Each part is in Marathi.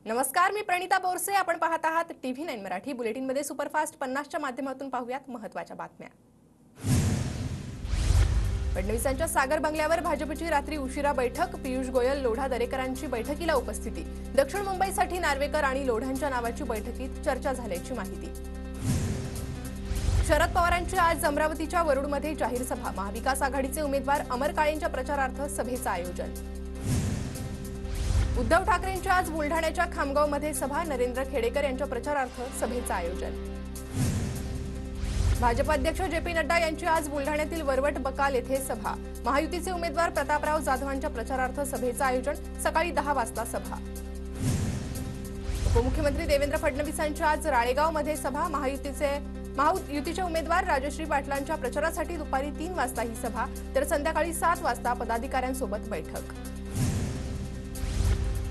नमस्कार, मी प्रणिता बोरसे. आपण पाहत आहात TV9 मराठी. बुलेटिनमध्ये सुपरफास्ट 50च्या माध्यमातून पाहूयात महत्त्वाच्या बातम्या. फडणवीसांच्या सागर बंगल्यावर भाजपची रात्री उशिरा बैठक. पियुष गोयल, लोढा दरेकरांची बैठकीला उपस्थिती. दक्षिण मुंबईसाठी नार्वेकर आणि लोढांच्या नावाची बैठकीत चर्चा झाल्याची माहिती. शरद पवारांची आज अमरावतीच्या वरुडमध्ये जाहीर सभा. महाविकास आघाडीचे उमेदवार अमर काळेंच्या प्रचारार्थ सभेचं आयोजन. उद्धव ठाकरेंच्या आज बुलढाण्याच्या खामगावमध्ये सभा. नरेंद्र खेडेकर यांच्या प्रचारार्थ सभेचं आयोजन. भाजप अध्यक्ष JP नड्डा यांची आज बुलढाण्यातील वरवट बकाल येथे सभा. महायुतीचे उमेदवार प्रतापराव जाधवांच्या प्रचारार्थ सभेचं आयोजन. सकाळी 10 वाजता सभा. उपमुख्यमंत्री देवेंद्र फडणवीसांची आज राळेगावमध्ये सभा. महायुतीचे उमेदवार राजश्री पाटलांच्या प्रचारासाठी दुपारी 3 वाजता ही सभा, तर संध्याकाळी 7 वाजता पदाधिकाऱ्यांसोबत बैठक.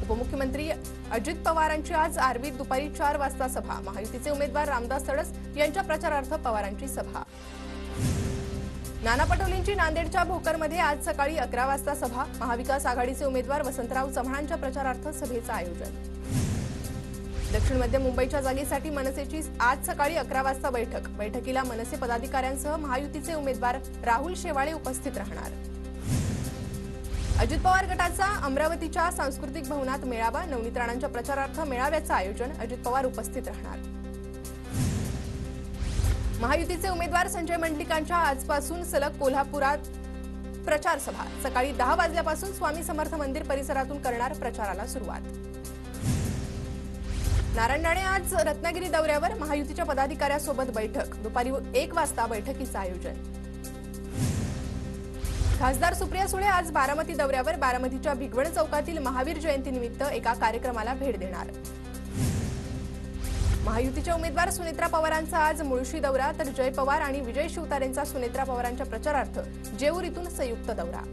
उपमुख्यमंत्री अजित पवारांची आज आर्वीत दुपारी 4 वाजता सभा. महायुतीचे उमेदवार रामदास तडस यांच्या प्रचारार्थ पवारांची सभा. नाना पटोलेंची नांदेडच्या भोकरमध्ये आज सकाळी 11 वाजता सभा. महाविकास आघाडीचे उमेदवार वसंतराव चव्हाणांच्या प्रचारार्थ सभेचं आयोजन. दक्षिण मध्य मुंबईच्या जागेसाठी मनसेची आज सकाळी 11 वाजता बैठक. बैठकीला मनसे पदाधिकाऱ्यांसह महायुतीचे उमेदवार राहुल शेवाळे उपस्थित राहणार. अजित पवार गटाचा अमरावतीच्या सांस्कृतिक भवनात मेळावा. नवनीत राणांच्या प्रचारार्थ मेळाव्याचं आयोजन. अजित पवार उपस्थित राहणार. महायुतीचे उमेदवार संजय मंडलिकांच्या आजपासून सलग कोल्हापुरात प्रचार सभा. सकाळी 10 वाजल्यापासून स्वामी समर्थ मंदिर परिसरातून करणार प्रचाराला सुरुवात. नारायण राणे आज रत्नागिरी दौऱ्यावर. महायुतीच्या पदाधिकाऱ्यांसोबत बैठक. दुपारी 1 वाजता बैठकीचं आयोजन. खासदार सुप्रिया सुळे आज बारामती दौऱ्यावर. बारामतीच्या भिगवण चौकातील महावीर जयंतीनिमित्त एका कार्यक्रमाला भेट देणार. महायुतीच्या उमेदवार सुनेत्रा पवारांचा आज मुळशी दौरा, तर जय पवार आणि विजय शिवतारेंचा सुनेत्रा पवारांच्या प्रचारार्थ जेऊर इथून संयुक्त दौरा.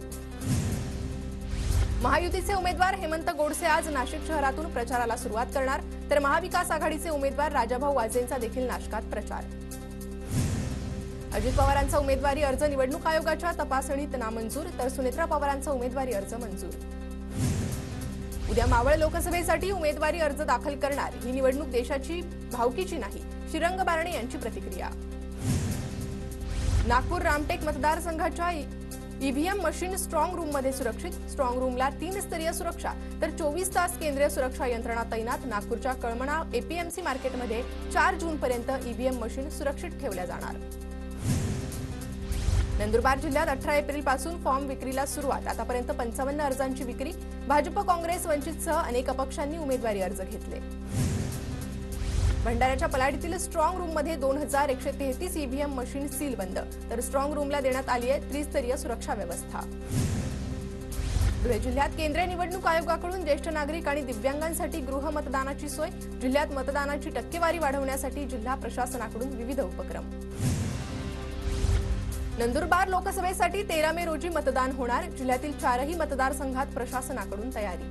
महायुतीचे उमेदवार हेमंत गोडसे आज नाशिक शहरातून प्रचाराला सुरुवात करणार, तर महाविकास आघाडीचे उमेदवार राजाभाऊ वाजेंचा देखील नाशकात प्रचार. अजित पवारांचा उमेदवारी अर्ज निवडणूक आयोगाच्या तपासणीत नामंजूर, तर सुनेत्रा पवारांचा उमेदवारी अर्ज मंजूर. उद्या मावळ लोकसभेसाठी उमेदवारी अर्ज दाखल करणार. ही निवडणूक देशाची भावकीची नाही, श्रीरंग बारणे यांची प्रतिक्रिया. नागपूर रामटेक मतदारसंघाच्या EVM मशीन स्ट्रॉंग रूममध्ये सुरक्षित. स्ट्रॉंग रूमला 3 स्तरीय सुरक्षा, तर 24 तास केंद्रीय सुरक्षा यंत्रणा तैनात. नागपूरच्या कळमणा APMC मार्केटमध्ये 4 जूनपर्यंत EVM मशीन सुरक्षित ठेवल्या जाणार. नंदुरबार जिल्ह्यात 18 एप्रिलपासून फॉर्म विक्रीला सुरुवात. आतापर्यंत 55 अर्जांची विक्री. भाजप, काँग्रेस, वंचितसह अनेक अपक्षांनी उमेदवारी अर्ज घेतले. भंडाऱ्याच्या पलाडीतील स्ट्रॉंग रूममध्ये 2133 EVM मशीन सील बंद, तर स्ट्रॉंग रूमला देण्यात आली आहे त्रिस्तरीय सुरक्षा व्यवस्था. धुळे जिल्ह्यात केंद्रीय निवडणूक आयोगाकडून ज्येष्ठ नागरिक आणि दिव्यांगांसाठी गृह मतदानाची सोय. जिल्ह्यात मतदानाची टक्केवारी वाढवण्यासाठी जिल्हा प्रशासनाकडून विविध उपक्रम. नंदुरबार लोकसभेसाठी 13 मे रोजी मतदान होणार. जिल्ह्यातील 4ही मतदारसंघात प्रशासनाकडून तयारी.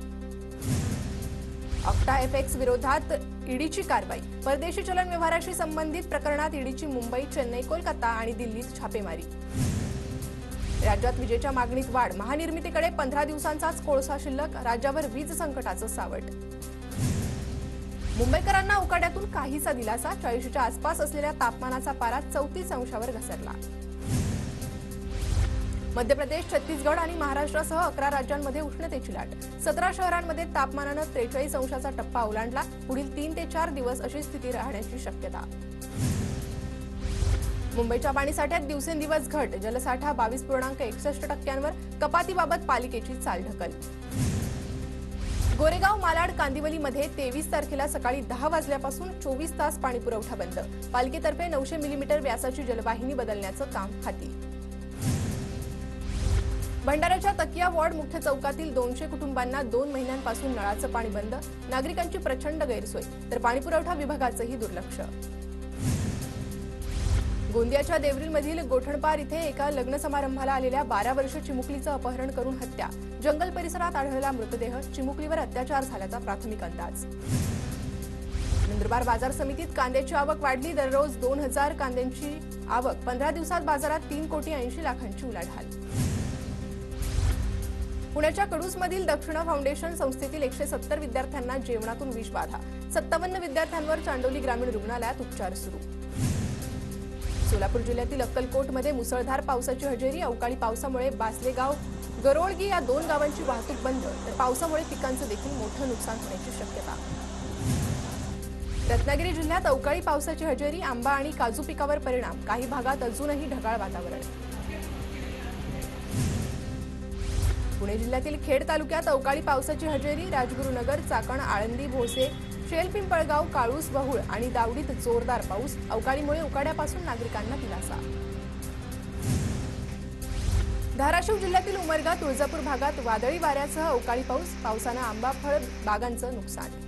ऑक्टा FX विरोधात ईडीची कारवाई. परदेशी चलन व्यवहाराशी संबंधित प्रकरणात ईडीची मुंबई, चेन्नई, कोलकाता आणि दिल्लीत छापेमारी. राज्यात विजेच्या मागणीत वाढ. महानिर्मितीकडे 15 दिवसांचाच कोळसा शिल्लक. राज्यावर वीज संकटाचं सावट. मुंबईकरांना उकाड्यातून काहीसा दिलासा. 40च्या आसपास असलेल्या तापमानाचा पारा 34 अंशावर घसरला. मध्य प्रदेश, छत्तीसगड आणि महाराष्ट्रासह 11 राज्यांमध्ये उष्णतेची लाट. 17 शहरांमध्ये तापमानानं 43 अंशाचा टप्पा ओलांडला. पुढील 3 ते 4 दिवस अशी स्थिती राहण्याची शक्यता. मुंबईच्या पाणीसाठ्यात दिवसेंदिवस घट. जलसाठा 22.61%. कपातीबाबत पालिकेची चालढकल. गोरेगाव, मालाड, कांदिवलीमध्ये 23 तारखेला सकाळी 10 वाजल्यापासून 24 तास पाणीपुरवठा बंद. पालिकेतर्फे 900 मिलीमीटर व्यासाची जलवाहिनी बदलण्याचं काम हाती. भंडाऱ्याच्या तकिया वॉर्ड मुख्य चौकातील 200 कुटुंबांना 2 महिन्यांपासून नळाचं पाणी बंद. नागरिकांची प्रचंड गैरसोय, तर पाणीपुरवठा विभागाचंही दुर्लक्ष. गोंदियाच्या देवरीमधील गोठणपार इथे एका लग्न समारंभाला आलेल्या 12 वर्षीय चिमुकलीचं अपहरण करून हत्या. जंगल परिसरात आढळला मृतदेह. चिमुकलीवर अत्याचार झाल्याचा प्राथमिक अंदाज. नंदुरबार बाजार समितीत कांद्याची आवक वाढली. दररोज 2000 कांद्यांची आवक. 15 दिवसात बाजारात 3 कोटी 80 लाखांची उलाढाल. पुण्याच्या कडूसमधील दक्षिणा फाउंडेशन संस्थेतील 170 विद्यार्थ्यांना जेवणातून विषबाधा. 57 विद्यार्थ्यांवर चांडोली ग्रामीण रुग्णालयात उपचार सुरू. सोलापूर जिल्ह्यातील अक्कलकोटमध्ये मुसळधार पावसाची हजेरी. अवकाळी पावसामुळे बासलेगाव, गरोळगी या 2 गावांची वाहतूक बंद, तर पावसामुळे पिकांचं देखील मोठं नुकसान होण्याची शक्यता. रत्नागिरी जिल्ह्यात अवकाळी पावसाची हजेरी. आंबा आणि काजू पिकावर परिणाम. काही भागात अजूनही ढगाळ वातावरण. पुणे जिल्ह्यातील खेड तालुक्यात अवकाळी पावसाची हजेरी. राजगुरुनगर, चाकण, आळंदी, भोसे, शेलपिंपळगाव, काळूस, बहुळ आणि दावडीत जोरदार पाऊस. अवकाळीमुळे उकाड्यापासून नागरिकांना दिलासा. धाराशिव जिल्ह्यातील उमरगा, तुळजापूर भागात वादळी वाऱ्यासह अवकाळी पाऊस. पावसानं आंबा फळ बागांचं नुकसान.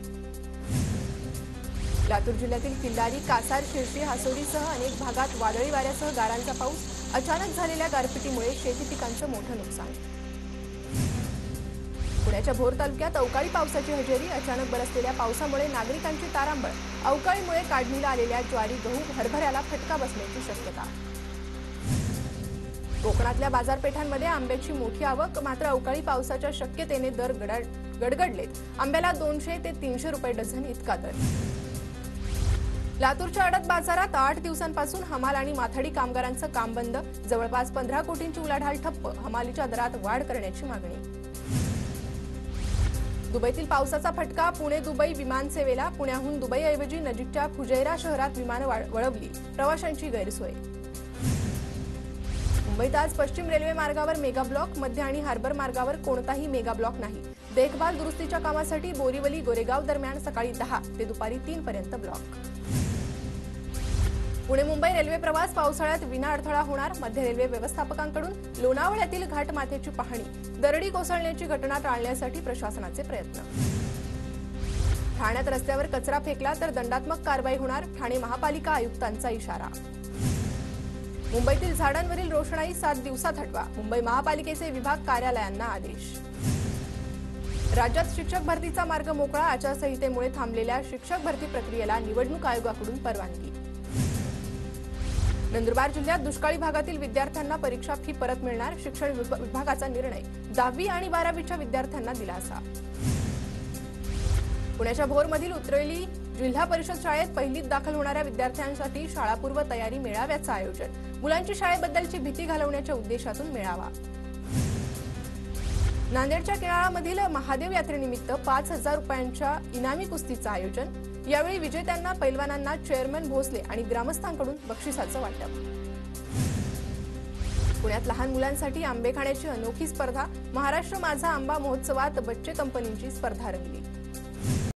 लातूर जिल्ह्यातील किल्लारी, कासार, शिर्शी, हासोरीसह अनेक भागात वादळी वाऱ्यासह गारांचा पाऊस. अचानक झालेल्या गारपिटीमुळे शेती पिकांचं मोठं नुकसान. पुण्याच्या भोर तालुक्यात अवकाळी पावसाची हजेरी. अचानक बरसलेल्या पावसामुळे नागरिकांची तारांबळ. अवकाळीमुळे काढणीला आलेल्या ज्वारी, गहू, हरभऱ्याला फटका बसण्याची शक्यता. कोकणातल्या बाजारपेठांमध्ये आंब्याची मोठी आवक. मात्र अवकाळी पावसाच्या शक्यतेने दर गडगडलेत. आंब्याला 200 ते 300 रुपये डझन इतका दर. लातूरच्या आडत बाजारात 8 दिवसांपासून हमाल आणि माथाडी कामगारांचं काम बंद. जवळपास 15 कोटींची उलाढाल ठप्प. हमालीच्या दरात वाढ करण्याची मागणी. दुबईतील पावसाचा फटका. पुणे दुबई विमानसेवेला. पुण्याहून दुबईऐवजी नजीकच्या फुजैरा शहरात विमानं वळवली. प्रवाशांची गैरसोय. मुंबईत आज पश्चिम रेल्वे मार्गावर मेगा ब्लॉक. मध्य आणि हार्बर मार्गावर कोणताही मेगा ब्लॉक नाही. देखभाल दुरुस्तीच्या कामासाठी बोरीवली गोरेगाव दरम्यान सकाळी 10 ते दुपारी 3 पर्यंत ब्लॉक. पुणे मुंबई रेल्वे प्रवास पावसाळ्यात विना अडथळा होणार. मध्य रेल्वे व्यवस्थापकांकडून लोणावळ्यातील घाटमाथ्याची पाहणी. दरडी कोसळण्याची घटना टाळण्यासाठी प्रशासनाचे प्रयत्न. ठाण्यात रस्त्यावर कचरा फेकला तर दंडात्मक कारवाई होणार. ठाणे महापालिका आयुक्तांचा इशारा. मुंबईतील झाडांवरील रोषणाई 7 दिवसात हटवा. मुंबई महापालिकेचे विभाग कार्यालयांना आदेश. राज्यात शिक्षक भरतीचा मार्ग मोकळा. आचारसंहितेमुळे थांबलेल्या शिक्षक भरती प्रक्रियेला निवडणूक आयोगाकडून परवानगी. नंदुरबार जिल्ह्यात दुष्काळी भागातील विद्यार्थ्यांना परीक्षा फी परत मिळणार. शिक्षण विभागाचा निर्णय. 10वी आणि 12वीच्या विद्यार्थ्यांना दिलासा. पुण्याच्या भोरमधील उतरवली जिल्हा परिषद शाळेत पहिलीत दाखल होणाऱ्या विद्यार्थ्यांसाठी शाळापूर्व तयारी मेळाव्याचं आयोजन. मुलांची शाळेबद्दलची भीती घालवण्याच्या उद्देशातून मेळावा. नांदेडच्या किनाळामधील महादेव यात्रेनिमित्त 5,000 रुपयांच्या इनामी कुस्तीचं आयोजन. यावेळी विजेत्यांना, पैलवानांना चेअरमन भोसले आणि ग्रामस्थांकडून बक्षिसाचं वाटप. पुण्यात लहान मुलांसाठी आंबे खाण्याची अनोखी स्पर्धा. महाराष्ट्र माझा आंबा महोत्सवात बच्चे कंपनीची स्पर्धा रंगली.